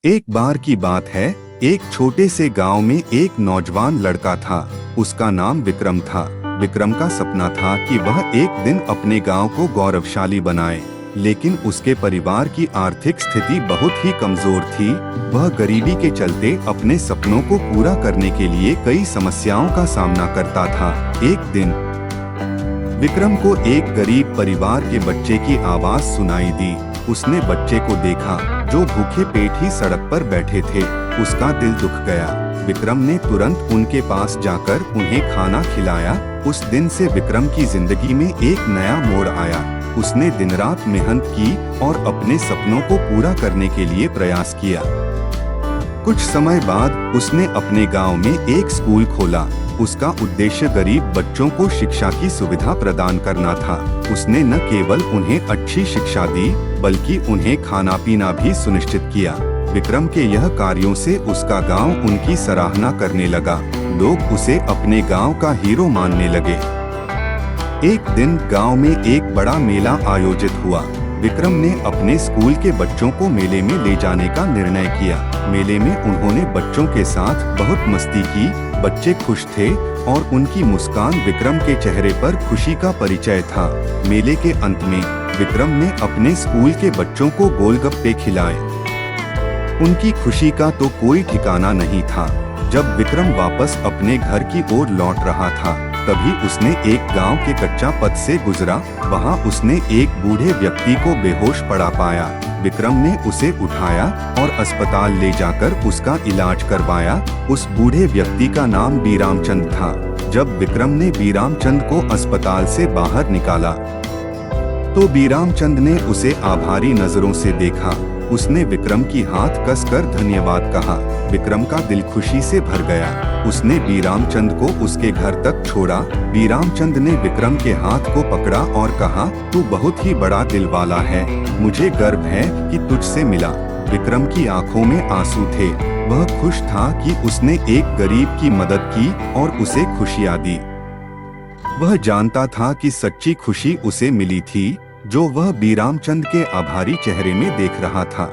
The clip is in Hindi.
एक बार की बात है, एक छोटे से गांव में एक नौजवान लड़का था। उसका नाम विक्रम था। विक्रम का सपना था कि वह एक दिन अपने गांव को गौरवशाली बनाए, लेकिन उसके परिवार की आर्थिक स्थिति बहुत ही कमजोर थी। वह गरीबी के चलते अपने सपनों को पूरा करने के लिए कई समस्याओं का सामना करता था। एक दिन विक्रम को एक गरीब परिवार के बच्चे की आवाज सुनाई दी। उसने बच्चे को देखा जो भूखे पेट ही सड़क पर बैठे थे। उसका दिल दुख गया। विक्रम ने तुरंत उनके पास जाकर उन्हें खाना खिलाया। उस दिन से विक्रम की जिंदगी में एक नया मोड़ आया। उसने दिन रात मेहनत की और अपने सपनों को पूरा करने के लिए प्रयास किया। कुछ समय बाद उसने अपने गांव में एक स्कूल खोला। उसका उद्देश्य गरीब बच्चों को शिक्षा की सुविधा प्रदान करना था। उसने न केवल उन्हें अच्छी शिक्षा दी, बल्कि उन्हें खाना पीना भी सुनिश्चित किया। विक्रम के यह कार्यों से उसका गांव उनकी सराहना करने लगा। लोग उसे अपने गांव का हीरो मानने लगे। एक दिन गांव में एक बड़ा मेला आयोजित हुआ। विक्रम ने अपने स्कूल के बच्चों को मेले में ले जाने का निर्णय किया। मेले में उन्होंने बच्चों के साथ बहुत मस्ती की। बच्चे खुश थे और उनकी मुस्कान विक्रम के चेहरे पर खुशी का परिचय था। मेले के अंत में विक्रम ने अपने स्कूल के बच्चों को गोलगप्पे खिलाए। उनकी खुशी का तो कोई ठिकाना नहीं था। जब विक्रम वापस अपने घर की ओर लौट रहा था, तभी उसने एक गांव के कच्चा पथ से गुजरा। वहां उसने एक बूढ़े व्यक्ति को बेहोश पड़ा पाया। विक्रम ने उसे उठाया और अस्पताल ले जाकर उसका इलाज करवाया। उस बूढ़े व्यक्ति का नाम बीरामचंद था। जब विक्रम ने बीरामचंद को अस्पताल से बाहर निकाला, तो बीरामचंद ने उसे आभारी नजरों से देखा। उसने विक्रम की हाथ कसकर धन्यवाद कहा। विक्रम का दिल खुशी से भर गया। उसने बीरामचंद को उसके घर तक छोड़ा। बीरामचंद ने विक्रम के हाथ को पकड़ा और कहा, तू बहुत ही बड़ा दिल वाला है। मुझे गर्व है कि तुझसे मिला। विक्रम की आंखों में आंसू थे। वह खुश था कि उसने एक गरीब की मदद की और उसे खुशियां दी। वह जानता था कि सच्ची खुशी उसे मिली थी, जो वह बीरामचंद के आभारी चेहरे में देख रहा था।